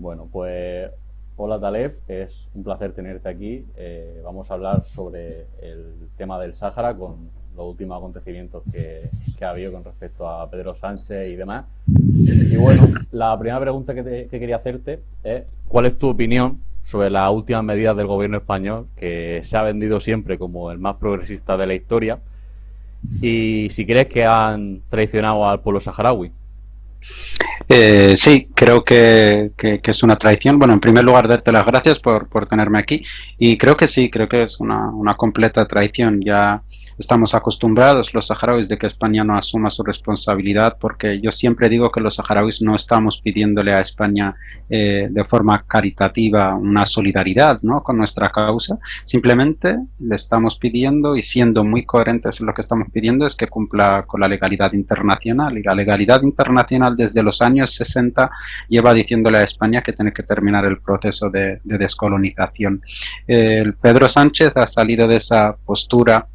Bueno, pues hola Taleb, es un placer tenerte aquí. Vamos a hablar sobre el tema del Sáhara con los últimos acontecimientos que ha habido con respecto a Pedro Sánchez y demás. Y bueno, la primera pregunta que quería hacerte es ¿cuál es tu opinión sobre las últimas medidas del gobierno español, que se ha vendido siempre como el más progresista de la historia, y si crees que han traicionado al pueblo saharaui? Sí, creo que es una traición. Bueno, en primer lugar, darte las gracias por tenerme aquí. Y creo que sí, creo que es una completa traición. Ya estamos acostumbrados los saharauis de que España no asuma su responsabilidad, porque yo siempre digo que los saharauis no estamos pidiéndole a España de forma caritativa una solidaridad, ¿no?, con nuestra causa. Simplemente le estamos pidiendo, y siendo muy coherentes en lo que estamos pidiendo, es que cumpla con la legalidad internacional. Y la legalidad internacional desde los años 60 lleva diciéndole a España que tiene que terminar el proceso de descolonización. Pedro Sánchez ha salido de esa postura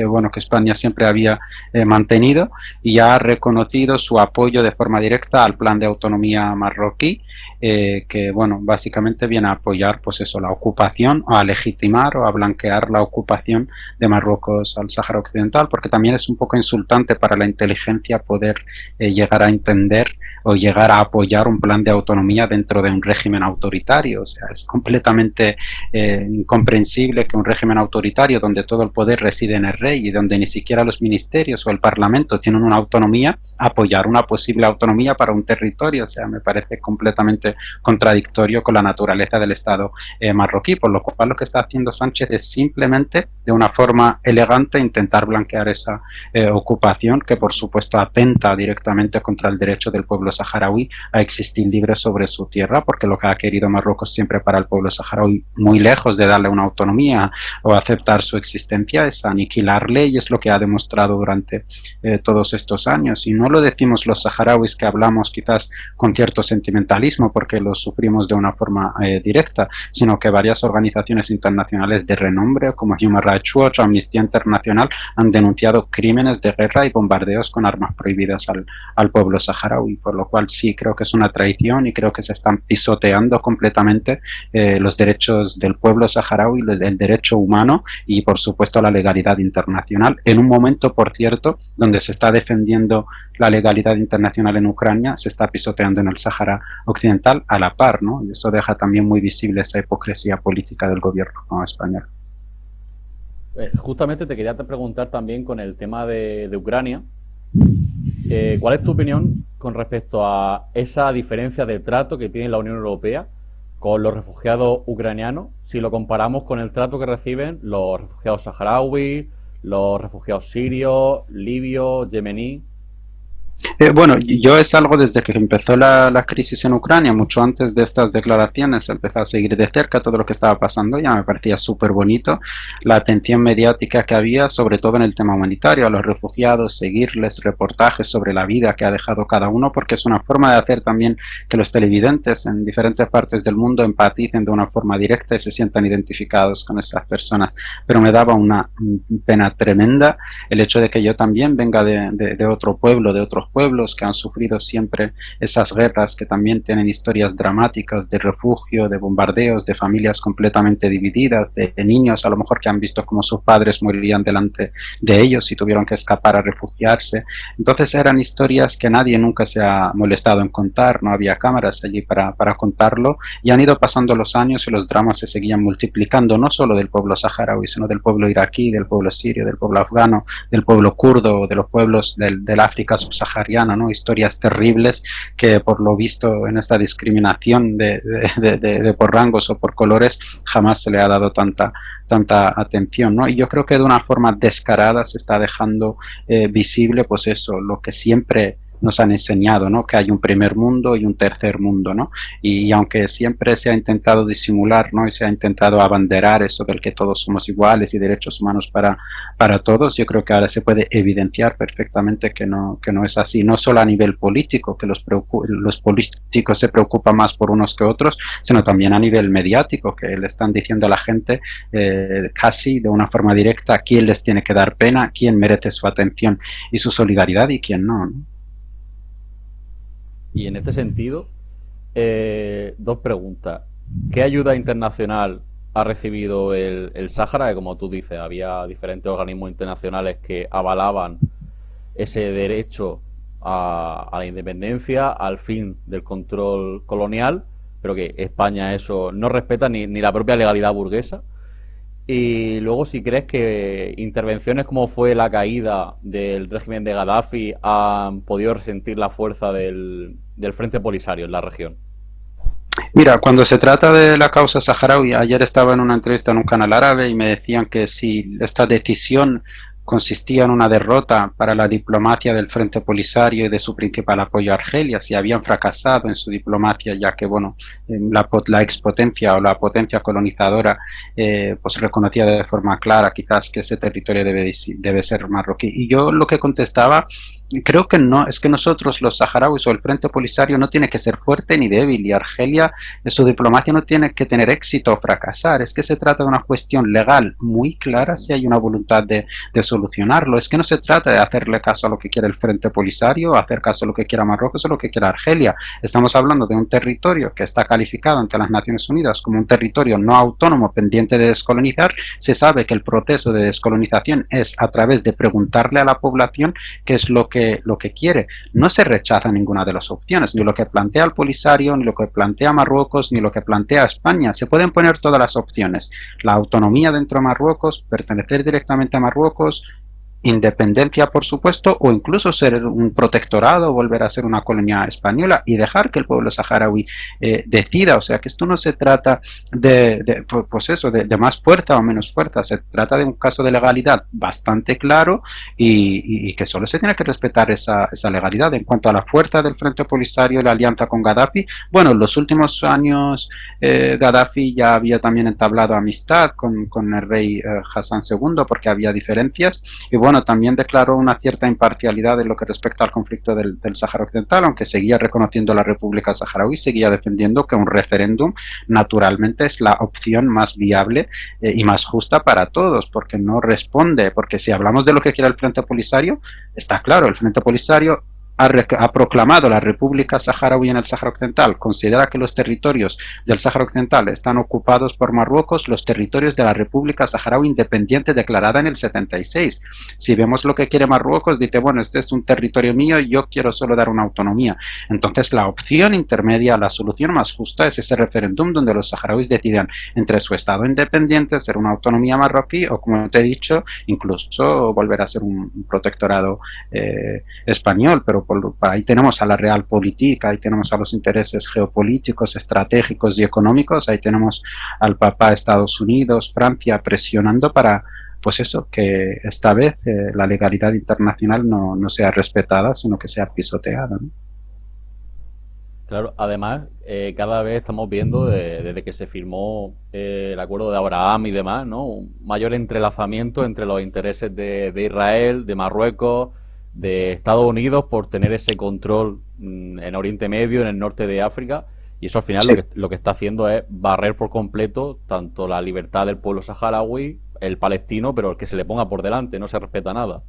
bueno, que España siempre había mantenido, y ha reconocido su apoyo de forma directa al plan de autonomía marroquí, que bueno, básicamente viene a apoyar pues eso, la ocupación, o a legitimar o a blanquear la ocupación de Marruecos al Sáhara Occidental, porque también es un poco insultante para la inteligencia poder llegar a entender o llegar a apoyar un plan de autonomía dentro de un régimen autoritario. O sea, es completamente incomprensible que un régimen autoritario donde todo el poder reside en el rey y donde ni siquiera los ministerios o el parlamento tienen una autonomía, apoyar una posible autonomía para un territorio. O sea, me parece completamente contradictorio con la naturaleza del Estado marroquí, por lo cual lo que está haciendo Sánchez es simplemente de una forma elegante intentar blanquear esa ocupación, que por supuesto atenta directamente contra el derecho del pueblo saharaui a existir libre sobre su tierra, porque lo que ha querido Marruecos siempre para el pueblo saharaui, muy lejos de darle una autonomía o aceptar su existencia, es aniquilarle, y es lo que ha demostrado durante todos estos años. Y no lo decimos los saharauis, que hablamos quizás con cierto sentimentalismo porque lo sufrimos de una forma directa, sino que varias organizaciones internacionales de renombre como Human Rights Watch o Amnistía Internacional han denunciado crímenes de guerra y bombardeos con armas prohibidas al pueblo saharaui, por lo cual sí creo que es una traición, y creo que se están pisoteando completamente los derechos del pueblo saharaui, el derecho humano y por supuesto la legalidad internacional, en un momento, por cierto, donde se está defendiendo la legalidad internacional en Ucrania, se está pisoteando en el Sáhara Occidental a la par, ¿no? Y eso deja también muy visible esa hipocresía política del gobierno, ¿no?, español. Justamente te quería preguntar también con el tema de Ucrania. ¿Cuál es tu opinión con respecto a esa diferencia de trato que tiene la Unión Europea con los refugiados ucranianos, si lo comparamos con el trato que reciben los refugiados saharauis, los refugiados sirios, libios, yemeníes? Bueno, yo es algo desde que empezó la crisis en Ucrania, mucho antes de estas declaraciones, empecé a seguir de cerca todo lo que estaba pasando. Ya me parecía súper bonito la atención mediática que había, sobre todo en el tema humanitario, a los refugiados, seguirles reportajes sobre la vida que ha dejado cada uno, porque es una forma de hacer también que los televidentes en diferentes partes del mundo empaticen de una forma directa y se sientan identificados con esas personas. Pero me daba una pena tremenda el hecho de que yo también venga de otro pueblo, de otros pueblos que han sufrido siempre esas guerras, que también tienen historias dramáticas de refugio, de bombardeos, de familias completamente divididas, de niños a lo mejor que han visto como sus padres morirían delante de ellos y tuvieron que escapar a refugiarse. Entonces eran historias que nadie nunca se ha molestado en contar, no había cámaras allí para contarlo, y han ido pasando los años y los dramas se seguían multiplicando, no solo del pueblo saharaui, sino del pueblo iraquí, del pueblo sirio, del pueblo afgano, del pueblo kurdo, de los pueblos del África subsahariana, ¿no? Historias terribles que por lo visto en esta discriminación de por rangos o por colores jamás se le ha dado tanta atención, ¿no? Y yo creo que de una forma descarada se está dejando visible, pues eso, lo que siempre nos han enseñado, ¿no?, que hay un primer mundo y un tercer mundo, ¿no? Y aunque siempre se ha intentado disimular, ¿no?, y se ha intentado abanderar eso del que todos somos iguales y derechos humanos para todos, yo creo que ahora se puede evidenciar perfectamente que no es así, no solo a nivel político, que los políticos se preocupan más por unos que otros, sino también a nivel mediático, que le están diciendo a la gente casi de una forma directa quién les tiene que dar pena, quién merece su atención y su solidaridad y quién no, ¿no? Y en este sentido, Dos preguntas. ¿Qué ayuda internacional ha recibido el Sáhara? Que como tú dices, había diferentes organismos internacionales que avalaban ese derecho a la independencia, al fin del control colonial, pero que España eso no respeta ni la propia legalidad burguesa. Y luego, si crees que intervenciones como fue la caída del régimen de Gaddafi han podido resentir la fuerza del Frente Polisario en la región. Mira, cuando se trata de la causa saharaui, ayer estaba en una entrevista en un canal árabe y me decían que si esta decisión consistía en una derrota para la diplomacia del Frente Polisario y de su principal apoyo a Argelia, si habían fracasado en su diplomacia, ya que bueno, la expotencia o la potencia colonizadora pues reconocía de forma clara quizás que ese territorio debe ser marroquí. Y yo lo que contestaba, creo que no, es que nosotros los saharauis o el Frente Polisario no tiene que ser fuerte ni débil, y Argelia, su diplomacia no tiene que tener éxito o fracasar, es que se trata de una cuestión legal muy clara si hay una voluntad de solucionarlo. Es que no se trata de hacerle caso a lo que quiere el Frente Polisario, hacer caso a lo que quiera Marruecos o lo que quiera Argelia. Estamos hablando de un territorio que está calificado ante las Naciones Unidas como un territorio no autónomo pendiente de descolonizar. Se sabe que el proceso de descolonización es a través de preguntarle a la población qué es lo que quiere. No se rechaza ninguna de las opciones, ni lo que plantea el Polisario, ni lo que plantea Marruecos, ni lo que plantea España. Se pueden poner todas las opciones. La autonomía dentro de Marruecos, pertenecer directamente a Marruecos, independencia, por supuesto, o incluso ser un protectorado, volver a ser una colonia española y dejar que el pueblo saharaui decida. O sea, que esto no se trata pues eso, de más fuerza o menos fuerza, se trata de un caso de legalidad bastante claro y que solo se tiene que respetar esa legalidad. En cuanto a la fuerza del Frente Polisario y la alianza con Gaddafi, bueno, en los últimos años Gaddafi ya había también entablado amistad con el rey Hassan II porque había diferencias, y bueno, también declaró una cierta imparcialidad en lo que respecta al conflicto del Sáhara Occidental, aunque seguía reconociendo la República Saharaui, seguía defendiendo que un referéndum naturalmente es la opción más viable y más justa para todos, porque no responde, porque si hablamos de lo que quiere el Frente Polisario, está claro, el Frente Polisario ha proclamado la República Saharaui en el Sáhara Occidental, considera que los territorios del Sáhara Occidental están ocupados por Marruecos, los territorios de la República Saharaui Independiente declarada en el 76. Si vemos lo que quiere Marruecos, dice, bueno, este es un territorio mío y yo quiero solo dar una autonomía. Entonces la opción intermedia, la solución más justa es ese referéndum donde los saharauis decidan entre su estado independiente, ser una autonomía marroquí o, como te he dicho, incluso volver a ser un protectorado español, pero ahí tenemos a la Realpolitik, ahí tenemos a los intereses geopolíticos, estratégicos y económicos, ahí tenemos al papá de Estados Unidos, Francia, presionando para, pues eso, que esta vez la legalidad internacional no sea respetada, sino que sea pisoteada, ¿no? Claro, además, cada vez estamos viendo, desde que se firmó el acuerdo de Abraham y demás, ¿no? Un mayor entrelazamiento entre los intereses de Israel, de Marruecos, de Estados Unidos por tener ese control en Oriente Medio, en el norte de África, y eso al final Sí. lo que está haciendo es barrer por completo tanto la libertad del pueblo saharaui, el palestino, pero el que se le ponga por delante, no se respeta nada.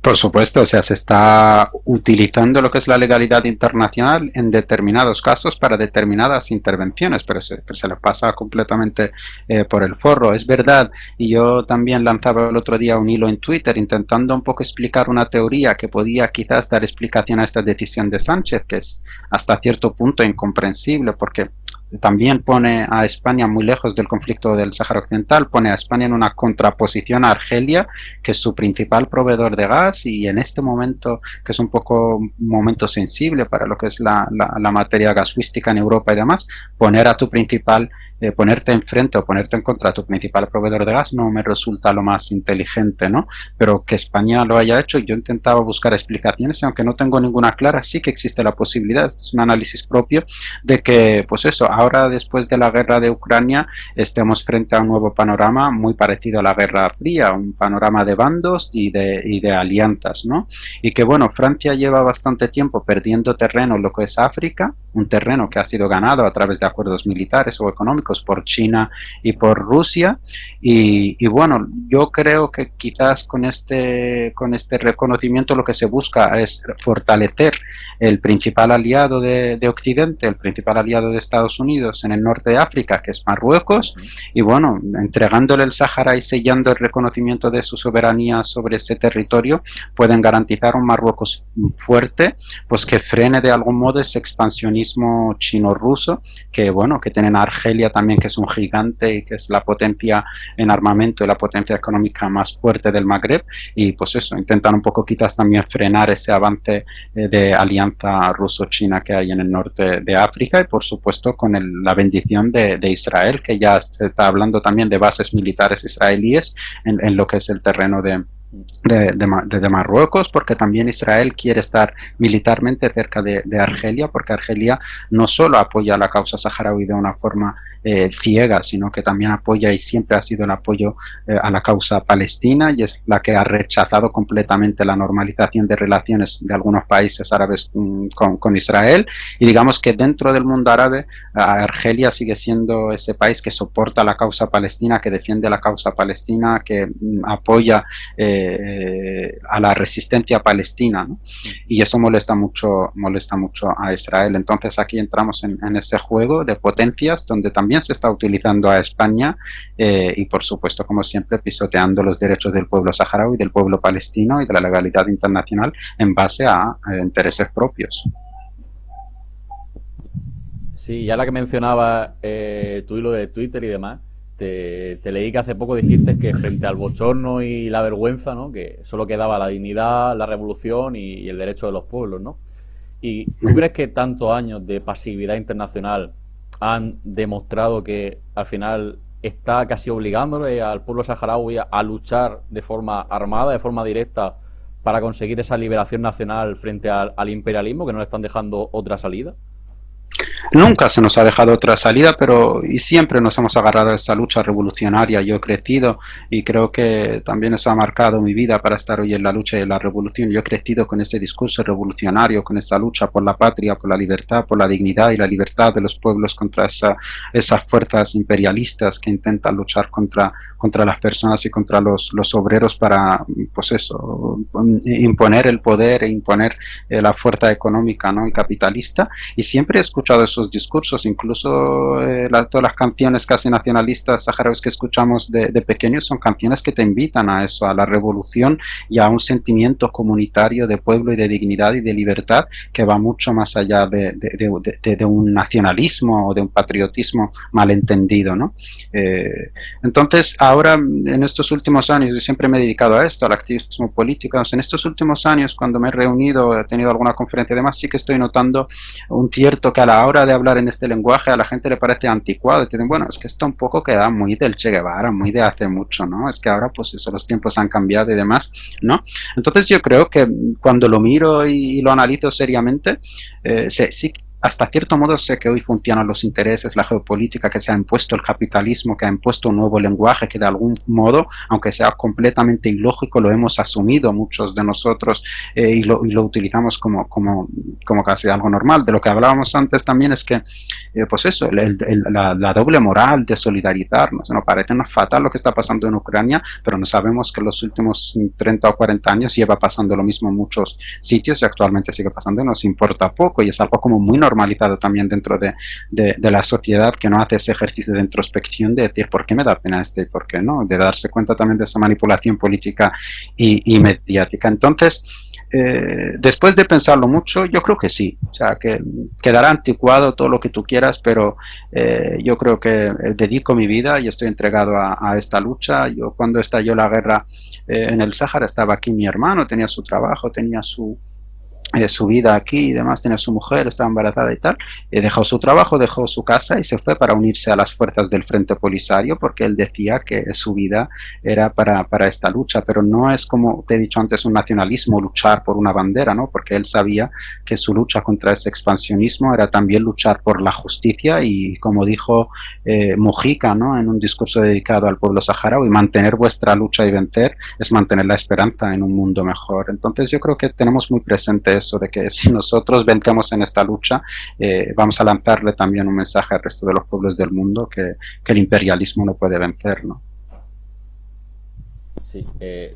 Por supuesto, o sea, se está utilizando lo que es la legalidad internacional en determinados casos para determinadas intervenciones, pero se le pasa completamente por el forro. Es verdad, y yo también lanzaba el otro día un hilo en Twitter intentando un poco explicar una teoría que podía quizás dar explicación a esta decisión de Sánchez, que es hasta cierto punto incomprensible, porque también pone a España muy lejos del conflicto del Sáhara Occidental, pone a España en una contraposición a Argelia, que es su principal proveedor de gas, y en este momento, que es un poco un momento sensible para lo que es la materia gasística en Europa y demás, poner a tu principal, ponerte enfrente o ponerte en contra de tu principal proveedor de gas no me resulta lo más inteligente, ¿no? Pero que España lo haya hecho, yo intentaba buscar explicaciones y aunque no tengo ninguna clara, sí que existe la posibilidad, este es un análisis propio, de que, pues eso, ahora después de la guerra de Ucrania estemos frente a un nuevo panorama muy parecido a la Guerra Fría, un panorama de bandos y de alianzas, ¿no? Y que bueno, Francia lleva bastante tiempo perdiendo terreno en lo que es África, un terreno que ha sido ganado a través de acuerdos militares o económicos por China y por Rusia. Y bueno, yo creo que quizás con este reconocimiento lo que se busca es fortalecer el principal aliado de Occidente, el principal aliado de Estados Unidos en el norte de África, que es Marruecos, y bueno, entregándole el Sáhara y sellando el reconocimiento de su soberanía sobre ese territorio, pueden garantizar un Marruecos fuerte, pues que frene de algún modo ese expansionismo chino-ruso, que bueno, que tienen a Argelia también, que es un gigante y que es la potencia en armamento y la potencia económica más fuerte del Magreb, y pues eso, intentan un poco quizás también frenar ese avance de alianza ruso-china que hay en el norte de África, y por supuesto con la bendición de Israel, que ya se está hablando también de bases militares israelíes en lo que es el terreno de Marruecos, porque también Israel quiere estar militarmente cerca de Argelia, porque Argelia no solo apoya la causa saharaui de una forma ciega, sino que también apoya y siempre ha sido el apoyo a la causa palestina, y es la que ha rechazado completamente la normalización de relaciones de algunos países árabes con Israel. Y digamos que dentro del mundo árabe, Argelia sigue siendo ese país que soporta la causa palestina, que defiende la causa palestina, que apoya a la resistencia palestina, ¿no? Y eso molesta mucho a Israel. Entonces aquí entramos en ese juego de potencias donde también se está utilizando a España y por supuesto, como siempre, pisoteando los derechos del pueblo saharaui, del pueblo palestino y de la legalidad internacional en base a intereses propios. Sí, ya la que mencionaba tú y lo de Twitter y demás, te leí que hace poco dijiste que frente al bochorno y la vergüenza, ¿no? Que solo quedaba la dignidad, la revolución y el derecho de los pueblos, ¿no? ¿Y tú crees que tantos años de pasividad internacional han demostrado que al final está casi obligándole al pueblo saharaui a luchar de forma armada, de forma directa, para conseguir esa liberación nacional frente al imperialismo, que no le están dejando otra salida? Nunca se nos ha dejado otra salida, pero y siempre nos hemos agarrado a esa lucha revolucionaria. Yo he crecido y creo que también eso ha marcado mi vida para estar hoy en la lucha y en la revolución. Yo he crecido con ese discurso revolucionario, con esa lucha por la patria, por la libertad, por la dignidad y la libertad de los pueblos contra esas fuerzas imperialistas que intentan luchar contra las personas y contra los obreros para, pues eso, imponer el poder e imponer la fuerza económica, ¿no? Y capitalista. Y siempre he escuchado esos discursos, incluso todas las canciones casi nacionalistas saharauis que escuchamos de pequeños son canciones que te invitan a eso, a la revolución y a un sentimiento comunitario de pueblo y de dignidad y de libertad que va mucho más allá de un nacionalismo o de un patriotismo malentendido, ¿no? Entonces, ahora, en estos últimos años, yo siempre me he dedicado a esto, al activismo político. En estos últimos años, cuando me he reunido, he tenido alguna conferencia y demás, sí que estoy notando un cierto que a la hora de hablar en este lenguaje a la gente le parece anticuado. Y te dicen, bueno, es que esto un poco queda muy del Che Guevara, muy de hace mucho, ¿no? Es que ahora, pues eso, los tiempos han cambiado y demás, ¿no? Entonces yo creo que cuando lo miro y lo analizo seriamente, sí, hasta cierto modo sé que hoy funcionan los intereses, la geopolítica, que se ha impuesto el capitalismo, que ha impuesto un nuevo lenguaje que de algún modo, aunque sea completamente ilógico, lo hemos asumido muchos de nosotros y lo utilizamos como casi algo normal. De lo que hablábamos antes también es que, pues eso, la doble moral de solidarizarnos, ¿no? Parece fatal lo que está pasando en Ucrania, pero no sabemos que en los últimos 30 o 40 años lleva pasando lo mismo en muchos sitios y actualmente sigue pasando y nos importa poco, y es algo como muy normalizado también dentro de la sociedad, que no hace ese ejercicio de introspección de decir por qué me da pena esto y por qué no, de darse cuenta también de esa manipulación política y mediática. Entonces, después de pensarlo mucho, yo creo que sí, o sea, que quedará anticuado todo lo que tú quieras, pero yo creo que dedico mi vida y estoy entregado a esta lucha. Yo, cuando estalló la guerra en el Sáhara, estaba aquí mi hermano, tenía su trabajo, tenía su vida aquí y demás, tenía su mujer, estaba embarazada y tal, dejó su trabajo, dejó su casa y se fue para unirse a las fuerzas del Frente Polisario, porque él decía que su vida era para esta lucha, pero no es, como te he dicho antes, un nacionalismo, luchar por una bandera, ¿no? Porque él sabía que su lucha contra ese expansionismo era también luchar por la justicia y, como dijo Mujica, ¿no? En un discurso dedicado al pueblo saharaui, mantener vuestra lucha y vencer es mantener la esperanza en un mundo mejor. Entonces yo creo que tenemos muy presente eso, de que si nosotros vencemos en esta lucha, vamos a lanzarle también un mensaje al resto de los pueblos del mundo que el imperialismo no puede vencer, ¿no? Sí,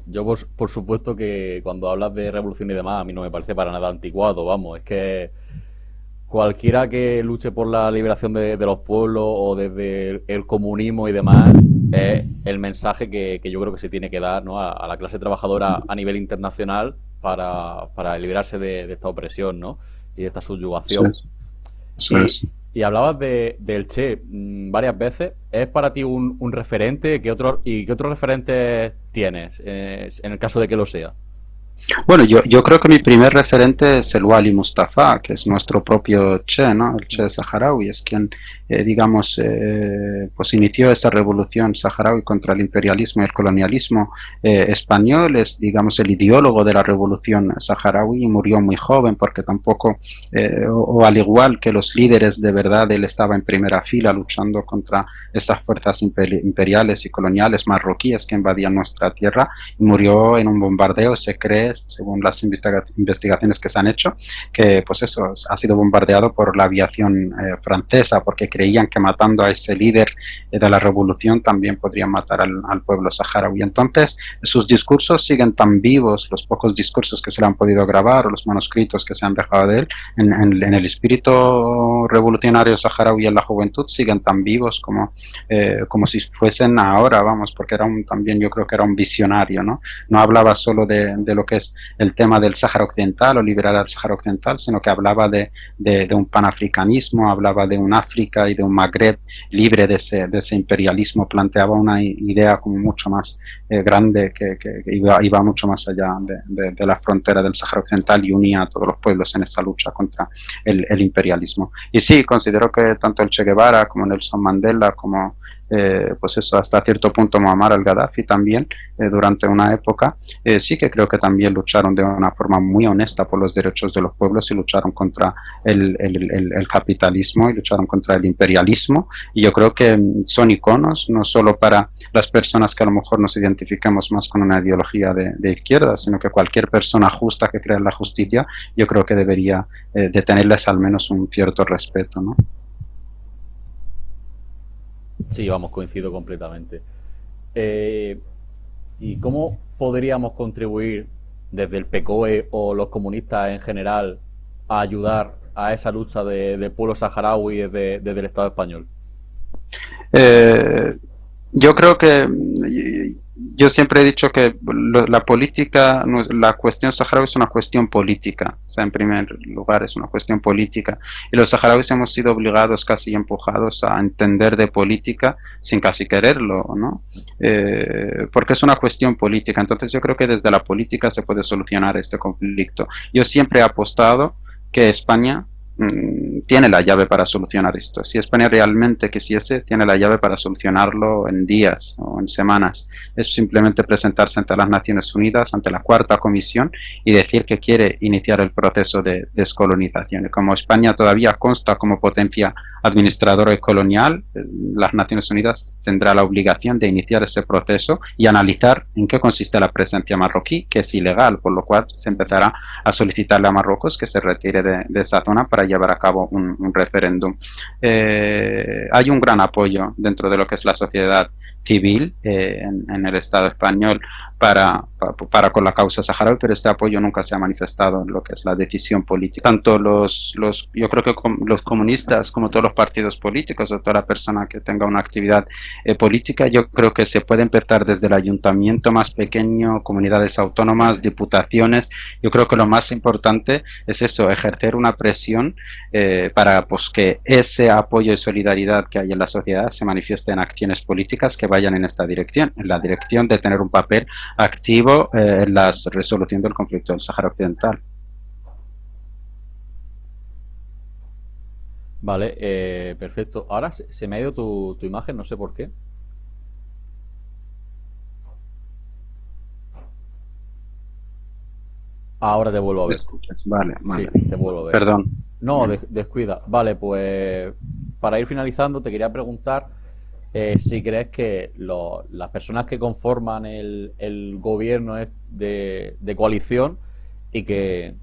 yo por supuesto que cuando hablas de revolución y demás, a mí no me parece para nada anticuado, vamos, es que cualquiera que luche por la liberación de los pueblos o desde el comunismo y demás, es el mensaje que yo creo que se tiene que dar, ¿no? A la clase trabajadora a nivel internacional para liberarse de esta opresión, ¿no? Y de esta Eso subyugación. es. Eso Y, es. y hablabas del Che varias veces. ¿Es para ti un referente? ¿Qué otros referentes tienes en el caso de que lo sea? Bueno, yo creo que mi primer referente es el Wali Mustafa, que es nuestro propio Che, ¿no? El Che saharaui, es quien, digamos, pues inició esa revolución saharaui contra el imperialismo y el colonialismo español, es, digamos, el ideólogo de la revolución saharaui y murió muy joven porque tampoco, o al igual que los líderes de verdad, él estaba en primera fila luchando contra esas fuerzas imperiales y coloniales marroquíes que invadían nuestra tierra y murió en un bombardeo, se cree, según las investigaciones que se han hecho, que pues eso ha sido bombardeado por la aviación francesa, porque creían que matando a ese líder de la revolución también podrían matar al pueblo saharaui. Entonces, sus discursos siguen tan vivos, los pocos discursos que se le han podido grabar o los manuscritos que se han dejado de él, en el espíritu revolucionario saharaui en la juventud siguen tan vivos como si fuesen ahora, vamos, porque también yo creo que era un visionario, ¿no? No hablaba solo de lo que es el tema del Sáhara Occidental o liberar al Sáhara Occidental, sino que hablaba de un panafricanismo, hablaba de un África y de un Magreb libre de ese imperialismo, planteaba una idea como mucho más grande que iba mucho más allá de la frontera del Sáhara Occidental y unía a todos los pueblos en esa lucha contra el imperialismo. Y sí, considero que tanto el Che Guevara como Nelson Mandela, como pues eso, hasta cierto punto Muammar al-Gaddafi también, durante una época, sí que creo que también lucharon de una forma muy honesta por los derechos de los pueblos y lucharon contra el capitalismo y lucharon contra el imperialismo. Y yo creo que son iconos, no solo para las personas que a lo mejor nos identifiquemos más con una ideología de izquierda, sino que cualquier persona justa que crea en la justicia, yo creo que debería de tenerles al menos un cierto respeto, ¿no? Sí, vamos, coincido completamente. Eh, ¿Y cómo podríamos contribuir desde el PCOE o los comunistas en general a ayudar a esa lucha del pueblo saharaui desde el Estado español? Eh, yo creo que yo siempre he dicho que la política, la cuestión saharaui es una cuestión política, o sea, en primer lugar es una cuestión política. Y los saharauis hemos sido obligados, casi empujados a entender de política sin casi quererlo, ¿no? Porque es una cuestión política. Entonces yo creo que desde la política se puede solucionar este conflicto. Yo siempre he apostado que España tiene la llave para solucionar esto. Si España realmente quisiese, tiene la llave para solucionarlo en días o en semanas. Es simplemente presentarse ante las Naciones Unidas, ante la Cuarta Comisión y decir que quiere iniciar el proceso de descolonización. Y como España todavía consta como potencia administradora y colonial, las Naciones Unidas tendrá la obligación de iniciar ese proceso y analizar en qué consiste la presencia marroquí, que es ilegal, por lo cual se empezará a solicitarle a Marruecos que se retire de esa zona para llevar a cabo un referéndum. Hay un gran apoyo dentro de lo que es la sociedad civil en el Estado español para con la causa saharaui, pero este apoyo nunca se ha manifestado en lo que es la decisión política. Tanto yo creo que los comunistas como todos los partidos políticos o toda la persona que tenga una actividad política, yo creo que se puede empezar desde el ayuntamiento más pequeño, comunidades autónomas, diputaciones. Yo creo que lo más importante es eso, ejercer una presión para pues, que ese apoyo y solidaridad que hay en la sociedad se manifieste en acciones políticas que vayan en esta dirección, en la dirección de tener un papel activo en la resolución del conflicto del Sáhara Occidental. Vale, perfecto. Ahora se me ha ido tu imagen, no sé por qué. Ahora te vuelvo a ¿Me ver. escuchas? Vale, Sí, vale. te vuelvo a ver. Perdón. No, descuida. Vale, pues para ir finalizando te quería preguntar si crees que las personas que conforman el gobierno de coalición y que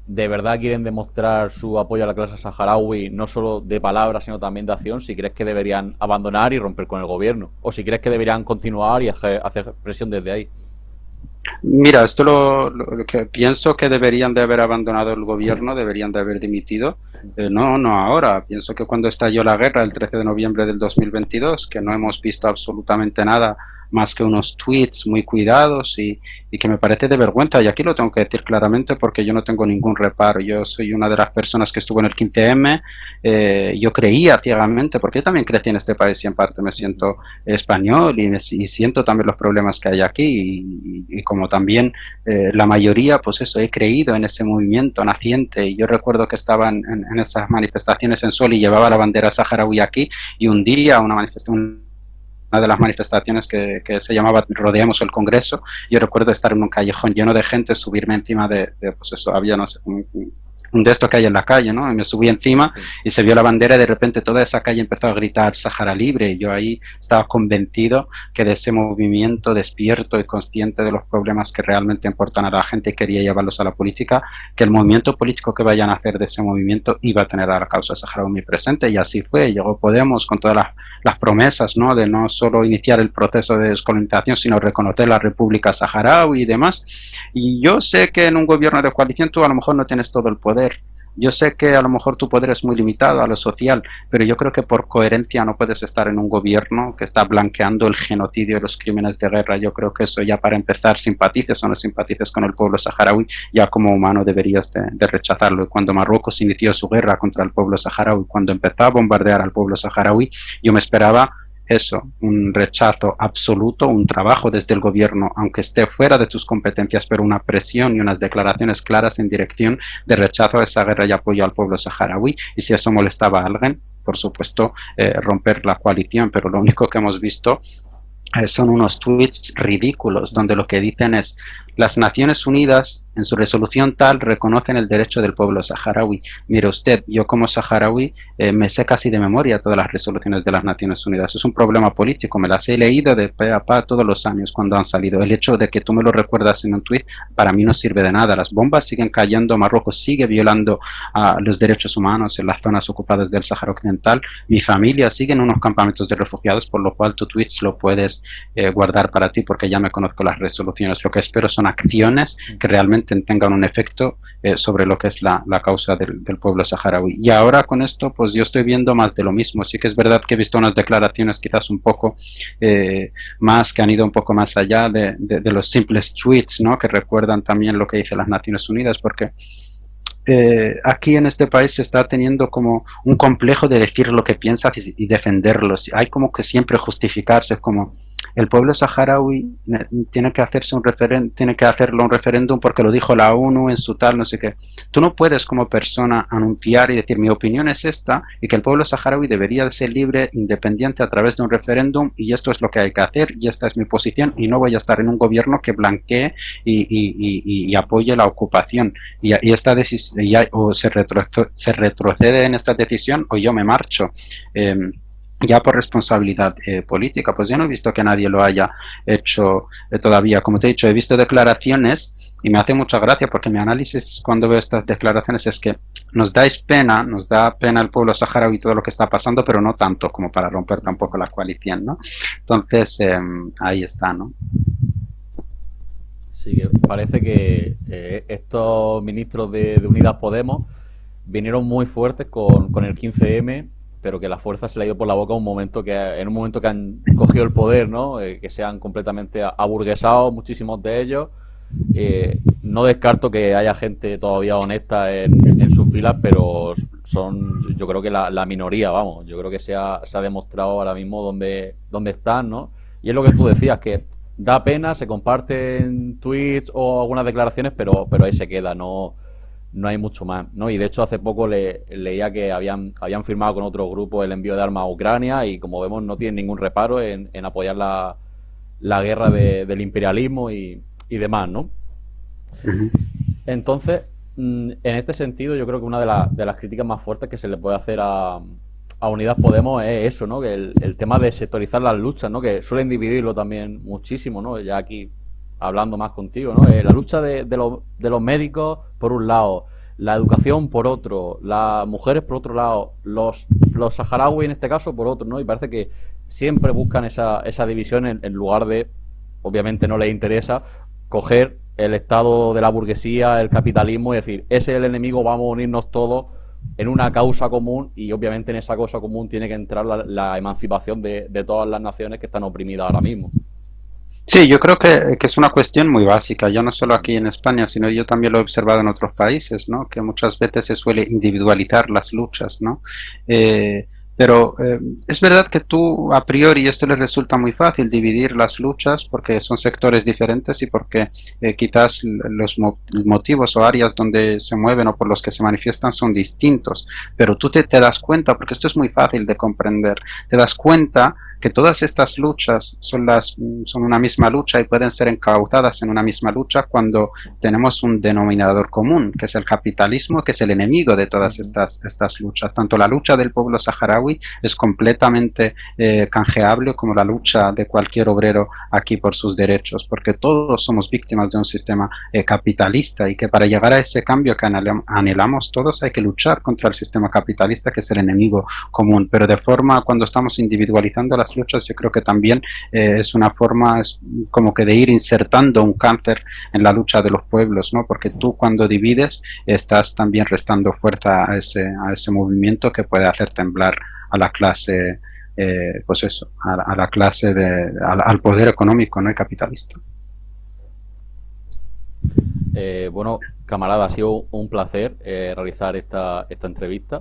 de verdad quieren demostrar su apoyo a la clase saharaui, no solo de palabras, sino también de acción, si crees que deberían abandonar y romper con el gobierno, o si crees que deberían continuar y hacer presión desde ahí. Mira, esto lo que pienso que deberían de haber abandonado el gobierno, deberían de haber dimitido. No, no ahora. Pienso que cuando estalló la guerra, el 13 de noviembre del 2022, que no hemos visto absolutamente nada más que unos tweets muy cuidados y que me parece de vergüenza. Y aquí lo tengo que decir claramente porque yo no tengo ningún reparo. Yo soy una de las personas que estuvo en el 15M. Yo creía ciegamente, porque yo también crecí en este país y en parte me siento español y siento también los problemas que hay aquí y como también la mayoría, pues eso, he creído en ese movimiento naciente y yo recuerdo que estaba en esas manifestaciones en Sol y llevaba la bandera saharaui aquí y un día una de las manifestaciones que se llamaba Rodeamos el Congreso, yo recuerdo estar en un callejón lleno de gente, subirme encima pues eso, había, no sé, un de estos que hay en la calle, ¿no? Y me subí encima y se vio la bandera y de repente toda esa calle empezó a gritar Sahara Libre y yo ahí estaba convencido que de ese movimiento despierto y consciente de los problemas que realmente importan a la gente y quería llevarlos a la política, que el movimiento político que vayan a hacer de ese movimiento iba a tener a la causa saharaui muy presente y así fue. Llegó Podemos con todas las promesas, ¿no? De no solo iniciar el proceso de descolonización, sino reconocer la República Saharaui y demás. Y yo sé que en un gobierno de coalición tú a lo mejor no tienes todo el poder. Yo sé que a lo mejor tu poder es muy limitado a lo social, pero yo creo que por coherencia no puedes estar en un gobierno que está blanqueando el genocidio y los crímenes de guerra. Yo creo que eso ya para empezar, simpatices o no simpatices con el pueblo saharaui, ya como humano deberías de rechazarlo. Y cuando Marruecos inició su guerra contra el pueblo saharaui, cuando empezó a bombardear al pueblo saharaui, yo me esperaba eso, un rechazo absoluto, un trabajo desde el gobierno, aunque esté fuera de sus competencias, pero una presión y unas declaraciones claras en dirección de rechazo a esa guerra y apoyo al pueblo saharaui. Y si eso molestaba a alguien, por supuesto, romper la coalición, pero lo único que hemos visto son unos tweets ridículos donde lo que dicen es las Naciones Unidas en su resolución tal reconocen el derecho del pueblo saharaui. Mire usted, yo como saharaui me sé casi de memoria todas las resoluciones de las Naciones Unidas. Es un problema político, me las he leído de pe a pa todos los años cuando han salido. El hecho de que tú me lo recuerdas en un tweet para mí no sirve de nada. Las bombas siguen cayendo, Marruecos sigue violando los derechos humanos en las zonas ocupadas del Sáhara Occidental. Mi familia sigue en unos campamentos de refugiados, por lo cual tu tweet lo puedes guardar para ti porque ya me conozco las resoluciones. Lo que espero son acciones que realmente tengan un efecto sobre lo que es la causa del pueblo saharaui. Y ahora con esto, pues yo estoy viendo más de lo mismo. Sí que es verdad que he visto unas declaraciones quizás un poco más, que han ido un poco más allá de los simples tweets, ¿no? Que recuerdan también lo que dice las Naciones Unidas, porque aquí en este país se está teniendo como un complejo de decir lo que piensas y defenderlo. Hay como que siempre justificarse, como el pueblo saharaui tiene que hacerse tiene que hacerlo un referéndum porque lo dijo la ONU en su tal, no sé qué. Tú no puedes como persona anunciar y decir mi opinión es esta y que el pueblo saharaui debería de ser libre, independiente a través de un referéndum y esto es lo que hay que hacer y esta es mi posición y no voy a estar en un gobierno que blanquee y apoye la ocupación y esta decisión o se retrocede en esta decisión o yo me marcho. Ya por responsabilidad política, pues yo no he visto que nadie lo haya hecho todavía. Como te he dicho, he visto declaraciones y me hace mucha gracia porque mi análisis cuando veo estas declaraciones es que nos da pena el pueblo saharaui y todo lo que está pasando, pero no tanto como para romper tampoco la coalición, ¿no? Entonces, ahí está, ¿no? Sí, que parece que estos ministros de Unidas Podemos vinieron muy fuertes con el 15M, pero que la fuerza se le ha ido por la boca en un momento que han cogido el poder, ¿no? Que se han completamente aburguesado muchísimos de ellos. No descarto que haya gente todavía honesta en sus filas, pero son, yo creo que la minoría, vamos. Yo creo que se ha demostrado ahora mismo dónde están, ¿no? Y es lo que tú decías, que da pena, se comparten tweets o algunas declaraciones, pero ahí se queda, no hay mucho más, ¿no? Y de hecho hace poco leía que habían firmado con otro grupo el envío de armas a Ucrania y como vemos no tienen ningún reparo en apoyar la guerra del imperialismo y demás, ¿no? Uh-huh. Entonces, en este sentido yo creo que una de las críticas más fuertes que se le puede hacer a Unidas Podemos es eso, ¿no? Que el tema de sectorizar las luchas, ¿no? Que suelen dividirlo también muchísimo, ¿no? Ya aquí hablando más contigo, ¿no? La lucha de los médicos, por un lado, la educación por otro, las mujeres por otro lado, los saharauis en este caso por otro, ¿no? Y parece que siempre buscan esa división en lugar de, obviamente no les interesa, coger el estado de la burguesía, el capitalismo y decir, ese es el enemigo, vamos a unirnos todos en una causa común y obviamente en esa causa común tiene que entrar la emancipación de todas las naciones que están oprimidas ahora mismo. Sí, yo creo que es una cuestión muy básica, ya no solo aquí en España, sino yo también lo he observado en otros países, ¿no? Que muchas veces se suele individualizar las luchas, ¿no? Eh, pero es verdad que tú a priori esto les resulta muy fácil dividir las luchas porque son sectores diferentes y porque quizás los motivos o áreas donde se mueven o por los que se manifiestan son distintos, pero tú te das cuenta, porque esto es muy fácil de comprender, te das cuenta que todas estas luchas son una misma lucha y pueden ser encauzadas en una misma lucha cuando tenemos un denominador común, que es el capitalismo, que es el enemigo de todas estas luchas. Tanto la lucha del pueblo saharaui es completamente canjeable como la lucha de cualquier obrero aquí por sus derechos, porque todos somos víctimas de un sistema capitalista y que para llegar a ese cambio que anhelamos todos hay que luchar contra el sistema capitalista, que es el enemigo común, pero de forma, cuando estamos individualizando las luchas, yo creo que también es una forma es como que de ir insertando un cáncer en la lucha de los pueblos, ¿no? Porque tú cuando divides estás también restando fuerza a ese movimiento que puede hacer temblar a la clase, pues eso, a la clase al poder económico, ¿no? Y capitalista. Bueno, camarada, ha sido un placer realizar esta entrevista.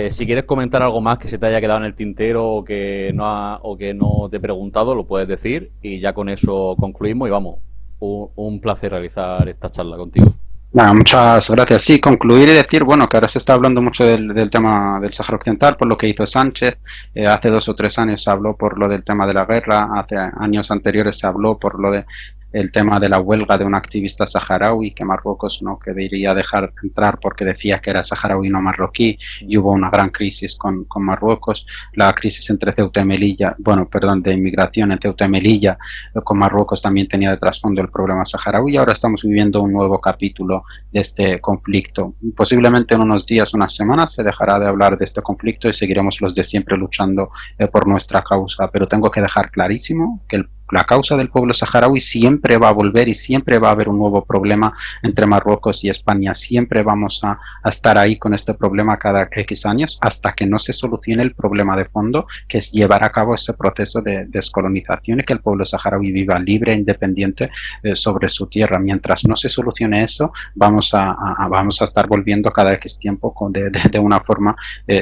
Si quieres comentar algo más que se te haya quedado en el tintero o que no te he preguntado, lo puedes decir y ya con eso concluimos y vamos, un placer realizar esta charla contigo. Bueno, muchas gracias. Sí, concluir y decir, bueno, que ahora se está hablando mucho del tema del Sáhara Occidental, por lo que hizo Sánchez. Hace 2 o 3 años se habló por lo del tema de la guerra, hace años anteriores se habló por lo de el tema de la huelga de un activista saharaui que Marruecos no quería dejar entrar porque decía que era saharaui no marroquí y hubo una gran crisis con Marruecos, la crisis entre Ceuta y Melilla, bueno, perdón, de inmigración en Ceuta y Melilla con Marruecos también tenía de trasfondo el problema saharaui y ahora estamos viviendo un nuevo capítulo de este conflicto. Posiblemente en unos días, unas semanas se dejará de hablar de este conflicto y seguiremos los de siempre luchando por nuestra causa, pero tengo que dejar clarísimo que la causa del pueblo saharaui siempre va a volver y siempre va a haber un nuevo problema entre Marruecos y España. Siempre vamos a estar ahí con este problema cada X años hasta que no se solucione el problema de fondo, que es llevar a cabo ese proceso de descolonización y que el pueblo saharaui viva libre e independiente sobre su tierra. Mientras no se solucione eso, vamos a estar volviendo cada X tiempo de una forma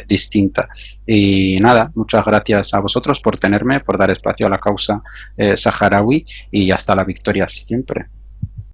distinta. Y nada, muchas gracias a vosotros por tenerme, por dar espacio a la causa saharaui y hasta la victoria siempre.